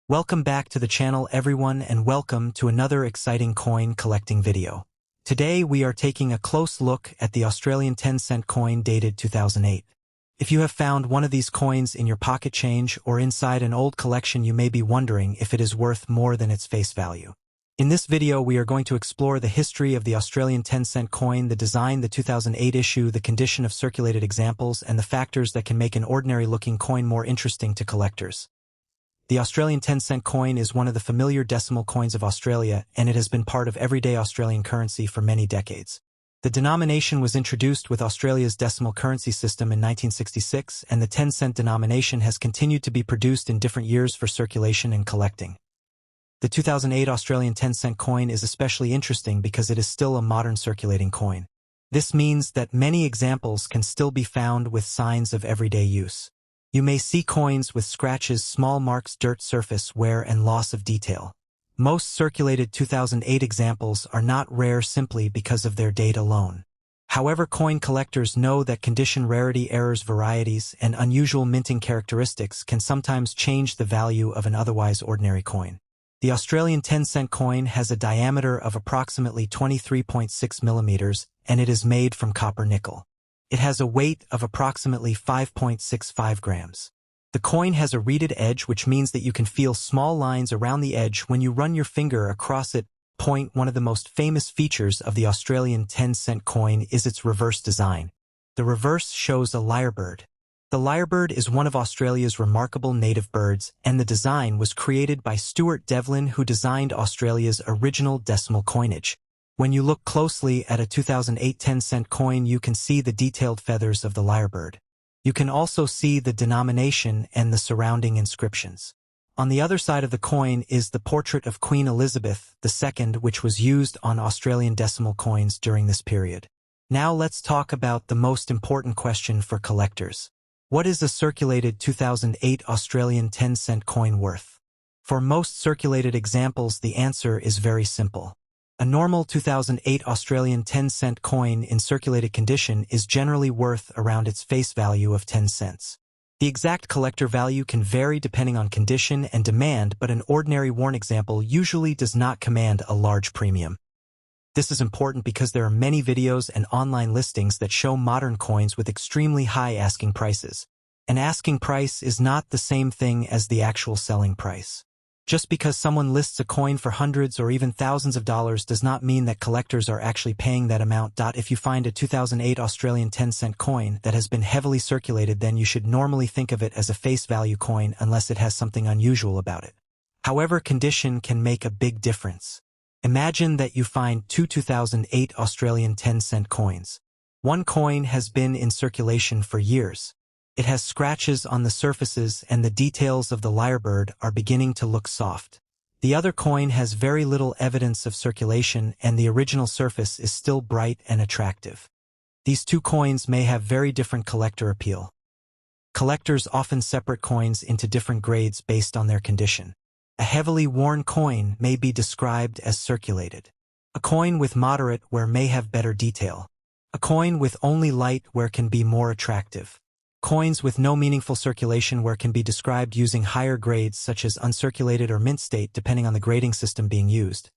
Welcome back to the channel everyone, and welcome to another exciting coin collecting video. Today we are taking a close look at the Australian 10-cent coin dated 2008. If you have found one of these coins in your pocket change or inside an old collection, you may be wondering if it is worth more than its face value. In this video we are going to explore the history of the Australian 10-cent coin, the design, the 2008 issue, the condition of circulated examples, and the factors that can make an ordinary-looking coin more interesting to collectors. The Australian 10-cent coin is one of the familiar decimal coins of Australia, and it has been part of everyday Australian currency for many decades. The denomination was introduced with Australia's decimal currency system in 1966, and the 10-cent denomination has continued to be produced in different years for circulation and collecting. The 2008 Australian 10-cent coin is especially interesting because it is still a modern circulating coin. This means that many examples can still be found with signs of everyday use. You may see coins with scratches, small marks, dirt surface wear, and loss of detail. Most circulated 2008 examples are not rare simply because of their date alone. However, coin collectors know that condition, rarity, errors, varieties, and unusual minting characteristics can sometimes change the value of an otherwise ordinary coin. The Australian 10-cent coin has a diameter of approximately 23.6 millimeters, and it is made from copper nickel. It has a weight of approximately 5.65 grams. The coin has a reeded edge, which means that you can feel small lines around the edge when you run your finger across it. One of the most famous features of the Australian 10-cent coin is its reverse design. The reverse shows a lyrebird. The lyrebird is one of Australia's remarkable native birds, and the design was created by Stuart Devlin, who designed Australia's original decimal coinage. When you look closely at a 2008 10-cent coin, you can see the detailed feathers of the lyrebird. You can also see the denomination and the surrounding inscriptions. On the other side of the coin is the portrait of Queen Elizabeth II, which was used on Australian decimal coins during this period. Now let's talk about the most important question for collectors. What is a circulated 2008 Australian 10-cent coin worth? For most circulated examples, the answer is very simple. A normal 2008 Australian 10-cent coin in circulated condition is generally worth around its face value of 10 cents. The exact collector value can vary depending on condition and demand, but an ordinary worn example usually does not command a large premium. This is important because there are many videos and online listings that show modern coins with extremely high asking prices. An asking price is not the same thing as the actual selling price. Just because someone lists a coin for hundreds or even thousands of dollars does not mean that collectors are actually paying that amount. If you find a 2008 Australian 10-cent coin that has been heavily circulated, then you should normally think of it as a face value coin unless it has something unusual about it. However, condition can make a big difference. Imagine that you find two 2008 Australian 10-cent coins. One coin has been in circulation for years. It has scratches on the surfaces, and the details of the lyrebird are beginning to look soft. The other coin has very little evidence of circulation, and the original surface is still bright and attractive. These two coins may have very different collector appeal. Collectors often separate coins into different grades based on their condition. A heavily worn coin may be described as circulated. A coin with moderate wear may have better detail. A coin with only light wear can be more attractive. Coins with no meaningful circulation wear can be described using higher grades such as uncirculated or mint state, depending on the grading system being used.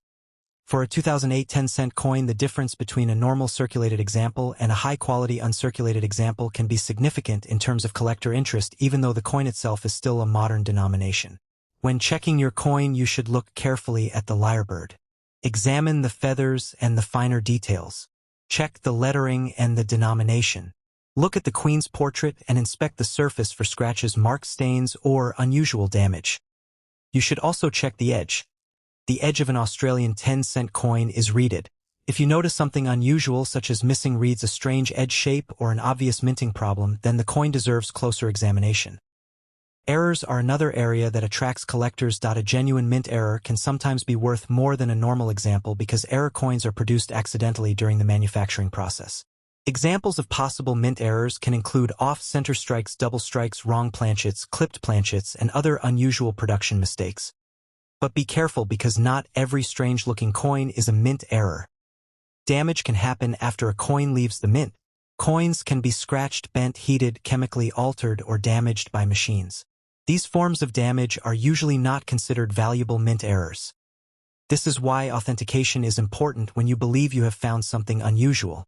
For a 2008 10-cent coin, the difference between a normal circulated example and a high-quality uncirculated example can be significant in terms of collector interest, even though the coin itself is still a modern denomination. When checking your coin, you should look carefully at the lyrebird. Examine the feathers and the finer details. Check the lettering and the denomination. Look at the Queen's portrait and inspect the surface for scratches, marks, stains, or unusual damage. You should also check the edge. The edge of an Australian 10-cent coin is reeded. If you notice something unusual, such as missing reeds, a strange edge shape, or an obvious minting problem, then the coin deserves closer examination. Errors are another area that attracts collectors. A genuine mint error can sometimes be worth more than a normal example because error coins are produced accidentally during the manufacturing process. Examples of possible mint errors can include off-center strikes, double strikes, wrong planchets, clipped planchets, and other unusual production mistakes. But be careful because not every strange-looking coin is a mint error. Damage can happen after a coin leaves the mint. Coins can be scratched, bent, heated, chemically altered, or damaged by machines. These forms of damage are usually not considered valuable mint errors. This is why authentication is important when you believe you have found something unusual.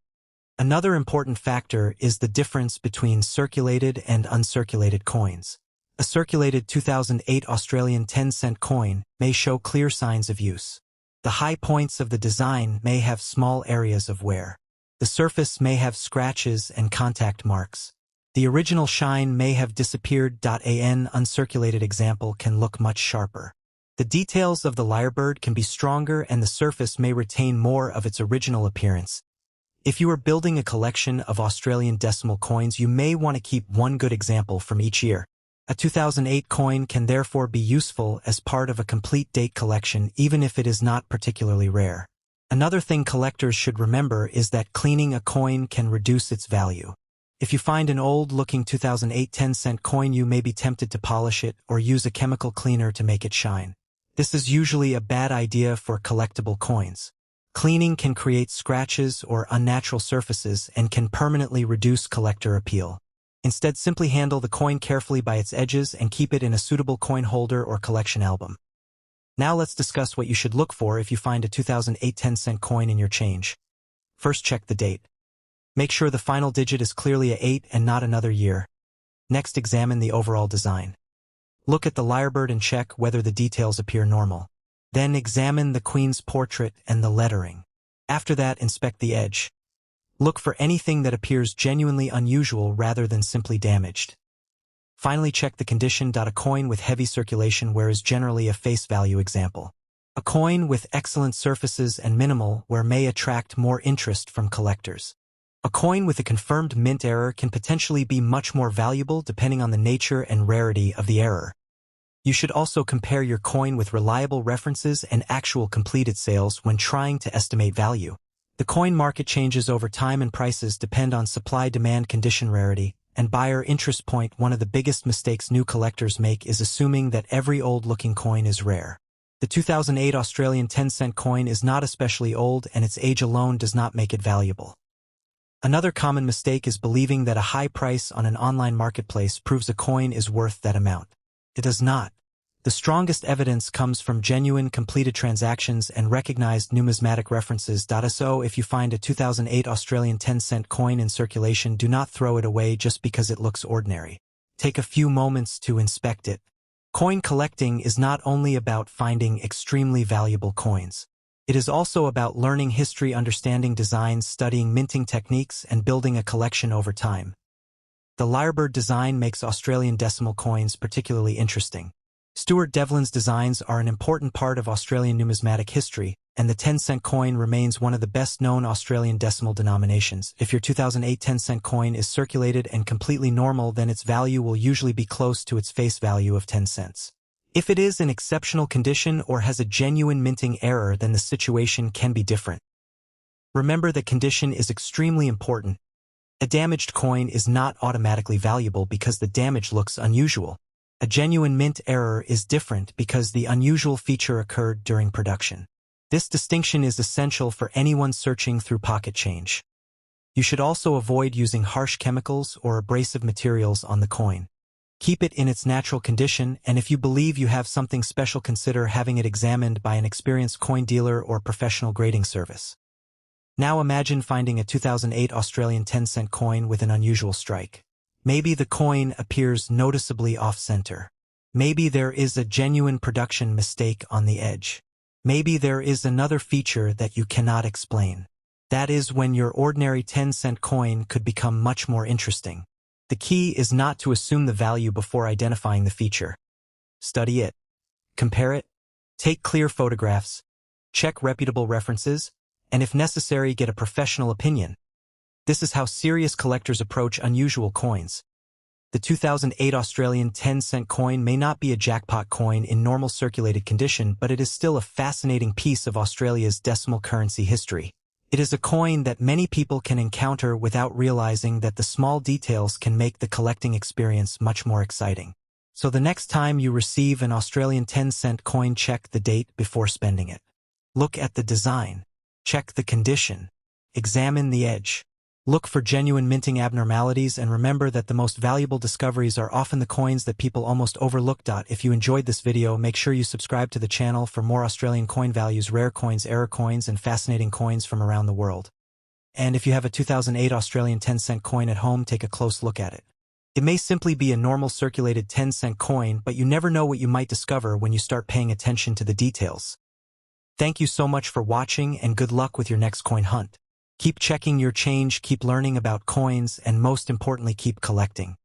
Another important factor is the difference between circulated and uncirculated coins. A circulated 2008 Australian 10-cent coin may show clear signs of use. The high points of the design may have small areas of wear. The surface may have scratches and contact marks. The original shine may have disappeared. An uncirculated example can look much sharper. The details of the lyrebird can be stronger and the surface may retain more of its original appearance. If you are building a collection of Australian decimal coins, you may want to keep one good example from each year. A 2008 coin can therefore be useful as part of a complete date collection, even if it is not particularly rare. Another thing collectors should remember is that cleaning a coin can reduce its value. If you find an old-looking 2008 10-cent coin, you may be tempted to polish it or use a chemical cleaner to make it shine. This is usually a bad idea for collectible coins. Cleaning can create scratches or unnatural surfaces and can permanently reduce collector appeal. Instead, simply handle the coin carefully by its edges and keep it in a suitable coin holder or collection album. Now let's discuss what you should look for if you find a 2008 10-cent coin in your change. First, check the date. Make sure the final digit is clearly a 8 and not another year. Next, examine the overall design. Look at the lyrebird and check whether the details appear normal. Then examine the queen's portrait and the lettering. After that, inspect the edge. Look for anything that appears genuinely unusual rather than simply damaged. Finally, check the condition. A coin with heavy circulation wear is generally a face value example. A coin with excellent surfaces and minimal wear may attract more interest from collectors. A coin with a confirmed mint error can potentially be much more valuable depending on the nature and rarity of the error. You should also compare your coin with reliable references and actual completed sales when trying to estimate value. The coin market changes over time and prices depend on supply-demand condition, rarity, and buyer interest point. One of the biggest mistakes new collectors make is assuming that every old-looking coin is rare. The 2008 Australian 10-cent coin is not especially old, and its age alone does not make it valuable. Another common mistake is believing that a high price on an online marketplace proves a coin is worth that amount. It does not. The strongest evidence comes from genuine completed transactions and recognized numismatic references. So if you find a 2008 Australian 10-cent coin in circulation, do not throw it away just because it looks ordinary. Take a few moments to inspect it. Coin collecting is not only about finding extremely valuable coins. It is also about learning history, understanding designs, studying minting techniques, and building a collection over time. The lyrebird design makes Australian decimal coins particularly interesting. Stuart Devlin's designs are an important part of Australian numismatic history, and the 10-cent coin remains one of the best-known Australian decimal denominations. If your 2008 10-cent coin is circulated and completely normal, then its value will usually be close to its face value of 10 cents. If it is in exceptional condition or has a genuine minting error, then the situation can be different. Remember that condition is extremely important. A damaged coin is not automatically valuable because the damage looks unusual. A genuine mint error is different because the unusual feature occurred during production. This distinction is essential for anyone searching through pocket change. You should also avoid using harsh chemicals or abrasive materials on the coin. Keep it in its natural condition, and if you believe you have something special, consider having it examined by an experienced coin dealer or professional grading service. Now imagine finding a 2008 Australian 10-cent coin with an unusual strike. Maybe the coin appears noticeably off-center. Maybe there is a genuine production mistake on the edge. Maybe there is another feature that you cannot explain. That is when your ordinary 10-cent coin could become much more interesting. The key is not to assume the value before identifying the feature. Study it. Compare it. Take clear photographs. Check reputable references. And if necessary, get a professional opinion. This is how serious collectors approach unusual coins. The 2008 Australian 10-cent coin may not be a jackpot coin in normal circulated condition, but it is still a fascinating piece of Australia's decimal currency history. It is a coin that many people can encounter without realizing that the small details can make the collecting experience much more exciting. So the next time you receive an Australian 10-cent coin, check the date before spending it. Look at the design. Check the condition. Examine the edge. Look for genuine minting abnormalities and remember that the most valuable discoveries are often the coins that people almost overlook. If you enjoyed this video, make sure you subscribe to the channel for more Australian coin values, rare coins, error coins, and fascinating coins from around the world. And if you have a 2008 Australian 10-cent coin at home, take a close look at it. It may simply be a normal circulated 10-cent coin, but you never know what you might discover when you start paying attention to the details. Thank you so much for watching and good luck with your next coin hunt. Keep checking your change, keep learning about coins, and most importantly, keep collecting.